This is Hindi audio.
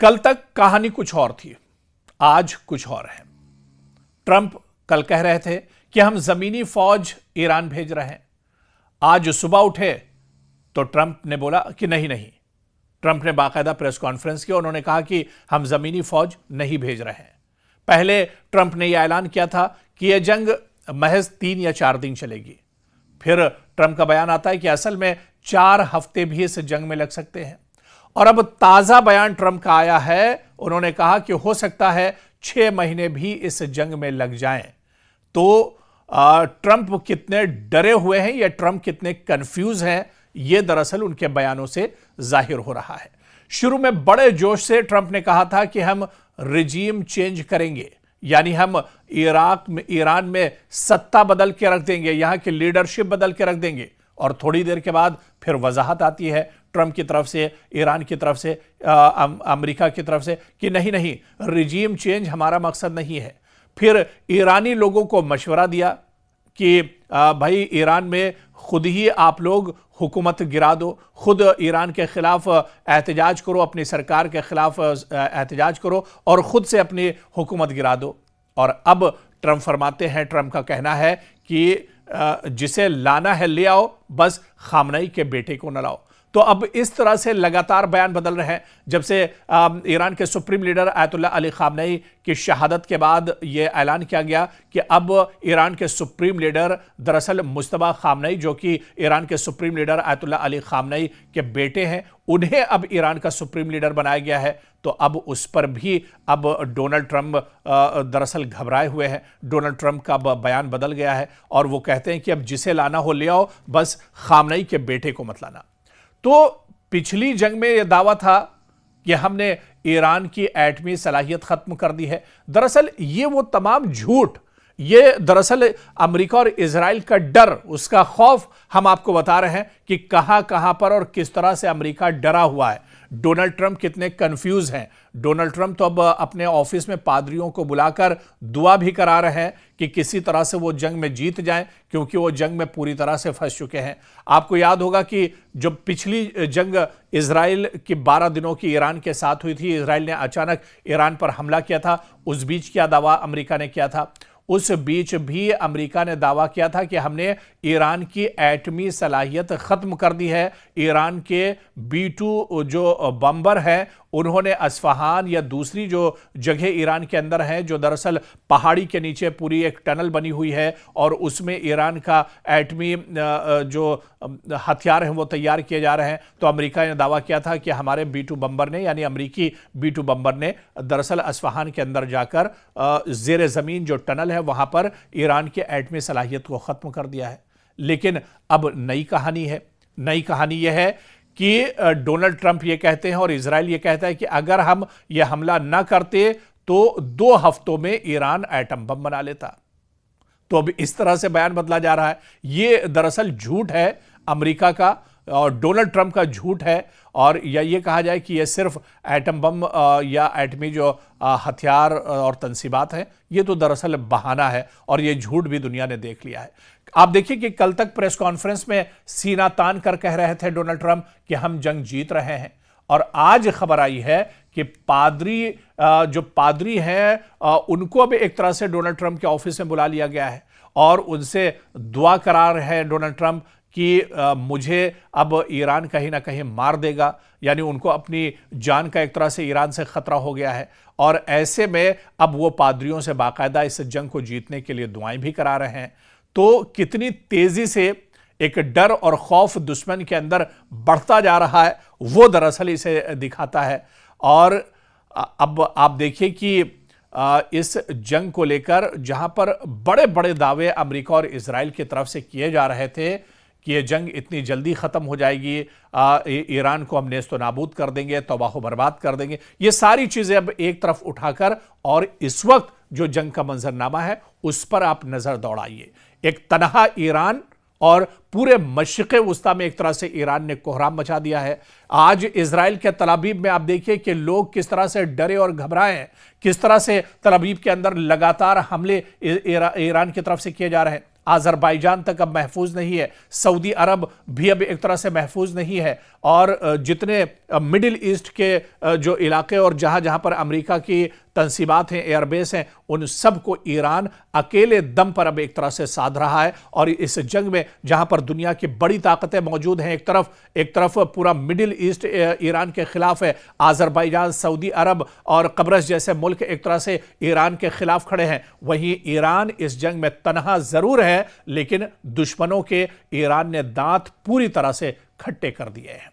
कल तक कहानी कुछ और थी, आज कुछ और है। ट्रंप कल कह रहे थे कि हम जमीनी फौज ईरान भेज रहे हैं। आज सुबह उठे तो ट्रंप ने बोला कि नहीं नहीं। ट्रंप ने बाकायदा प्रेस कॉन्फ्रेंस की, उन्होंने कहा कि हम जमीनी फौज नहीं भेज रहे हैं। पहले ट्रंप ने यह ऐलान किया था कि यह जंग महज 3 या 4 दिन चलेगी। फिर ट्रंप का बयान आता है कि असल में 4 हफ्ते भी इस जंग में लग सकते हैं। और अब ताजा बयान ट्रंप का आया है, उन्होंने कहा कि हो सकता है 6 महीने भी इस जंग में लग जाएं। तो ट्रंप कितने डरे हुए हैं या ट्रंप कितने कंफ्यूज हैं, यह दरअसल उनके बयानों से जाहिर हो रहा है। शुरू में बड़े जोश से ट्रंप ने कहा था कि हम रिजीम चेंज करेंगे, यानी हम ईरान में सत्ता बदल के रख देंगे, यहां की लीडरशिप बदल के रख देंगे। और थोड़ी देर के बाद फिर वजाहत आती है ट्रंप की तरफ से, ईरान की तरफ से, अमेरिका की तरफ से कि नहीं नहीं, रिजीम चेंज हमारा मकसद नहीं है। फिर ईरानी लोगों को मशवरा दिया कि भाई ईरान में खुद ही आप लोग हुकूमत गिरा दो, खुद ईरान के खिलाफ एहतजाज करो, अपनी सरकार के खिलाफ एहतजाज करो और खुद से अपनी हुकूमत गिरा दो। और अब ट्रंप फरमाते हैं, ट्रंप का कहना है कि जिसे लाना है ले आओ, बस खामनेई के बेटे को न लाओ। तो अब इस तरह से लगातार बयान बदल रहे हैं। जब से ईरान के supreme leader Ayatollah Ali Khamenei की शहादत के बाद यह ऐलान किया गया कि अब ईरान के सुप्रीम लीडर दरअसल मुज्तबा खामनेई, जो कि ईरान के supreme leader Ayatollah Ali Khamenei के बेटे हैं, उन्हें अब ईरान का सुप्रीम लीडर बनाया गया है। तो अब उस पर भी अब डोनाल्ड ट्रंप दरअसल घबराए हुए हैं। डोनाल्ड ट्रंप का बयान बदल गया है और वो कहते हैं कि अब जिसे लाना हो ले आओ, बस खामनेई के बेटे को मत लाना। तो पिछली जंग में यह दावा था कि हमने ईरान की एटमी सलाहियत खत्म कर दी है। दरअसल ये वो तमाम झूठ, ये दरअसल अमेरिका और इजराइल का डर, उसका खौफ हम आपको बता रहे हैं कि कहां कहां पर और किस तरह से अमेरिका डरा हुआ है। डोनाल्ड ट्रंप कितने कंफ्यूज हैं। डोनाल्ड ट्रंप तो अब अपने ऑफिस में पादरियों को बुलाकर दुआ भी करा रहे हैं कि किसी तरह से वो जंग में जीत जाएं, क्योंकि वो जंग में पूरी तरह से फंस चुके हैं। आपको याद होगा कि जो पिछली जंग इजराइल की 12 दिनों की ईरान के साथ हुई थी, इजराइल ने अचानक ईरान पर हमला किया था, उस बीच क्या दावा अमेरिका ने किया था। उस बीच भी अमेरिका ने दावा किया था कि हमने ईरान की एटमी सलाहियत खत्म कर दी है। ईरान के B-2 जो बम्बर हैं, उन्होंने अस्फहान या दूसरी जो जगह ईरान के अंदर है, जो दरअसल पहाड़ी के नीचे पूरी एक टनल बनी हुई है और उसमें ईरान का एटमी जो हथियार हैं वो तैयार किए जा रहे हैं। तो अमेरिका ने दावा किया था कि हमारे B-2 बम्बर ने, यानी अमेरिकी B-2 बम्बर ने दरअसल अस्फहान के अंदर जाकर जेर जमीन जो टनल है वहां पर ईरान की एटमी सलाहियत को खत्म कर दिया है। लेकिन अब नई कहानी है। नई कहानी यह है कि डोनाल्ड ट्रंप ये कहते हैं और इजराइल ये कहता है कि अगर हम यह हमला न करते तो 2 हफ्तों में ईरान एटम बम बना लेता। तो अब इस तरह से बयान बदला जा रहा है। ये दरअसल झूठ है अमेरिका का और डोनाल्ड ट्रंप का झूठ है। और या ये कहा जाए कि यह सिर्फ एटम बम या एटमी जो हथियार और तंसीबात हैं, ये तो दरअसल बहाना है और ये झूठ भी दुनिया ने देख लिया है। आप देखिए कि कल तक प्रेस कॉन्फ्रेंस में सीना तान कर कह रहे थे डोनाल्ड ट्रंप कि हम जंग जीत रहे हैं। और आज खबर आई है कि जो पादरी हैं उनको अब एक तरह से डोनाल्ड ट्रंप के ऑफिस में बुला लिया गया है और उनसे दुआ करा रहे हैं डोनाल्ड ट्रंप कि मुझे अब ईरान कहीं ना कहीं मार देगा, यानी उनको अपनी जान का एक तरह से ईरान से खतरा हो गया है। और ऐसे में अब वो पादरियों से बाकायदा इस जंग को जीतने के लिए दुआएं भी करा रहे हैं। तो कितनी तेजी से एक डर और खौफ दुश्मन के अंदर बढ़ता जा रहा है, वो दरअसल इसे दिखाता है। और अब आप देखिए कि इस जंग को लेकर जहां पर बड़े बड़े दावे अमेरिका और इजराइल की तरफ से किए जा रहे थे कि यह जंग इतनी जल्दी खत्म हो जाएगी, ईरान को हम नेस्तो नाबूद कर देंगे, तबाह बर्बाद कर देंगे, ये सारी चीजें अब एक तरफ उठाकर और इस वक्त जो जंग का मंजरनामा है उस पर आप नजर दौड़ाइए। एक तनहा ईरान और पूरे मशरिक़ वस्ता में एक तरह से ईरान ने कोहराम मचा दिया है। आज इजराइल के तल अवीव में आप देखिए कि लोग किस तरह से डरे और घबराए हैं, किस तरह से तल अवीव के अंदर लगातार हमले ईरान की तरफ से किए जा रहे हैं। आज़रबाईजान तक अब महफूज नहीं है, सऊदी अरब भी अब एक तरह से महफूज नहीं है, और जितने मिडिल ईस्ट के जो इलाके और जहां जहां पर अमेरिका की तंसीबात हैं, एयरबेस हैं, उन सब को ईरान अकेले दम पर अब एक तरह से साध रहा है। और इस जंग में जहां पर दुनिया की बड़ी ताकतें मौजूद हैं, एक तरफ पूरा मिडिल ईस्ट ईरान के खिलाफ है, आज़रबाईजान, सऊदी अरब और कब्रस जैसे मुल्क एक तरह से ईरान के खिलाफ खड़े हैं, वहीं ईरान इस जंग में तनहा जरूर है, लेकिन दुश्मनों के ईरान ने दांत पूरी तरह से खट्टे कर दिए हैं।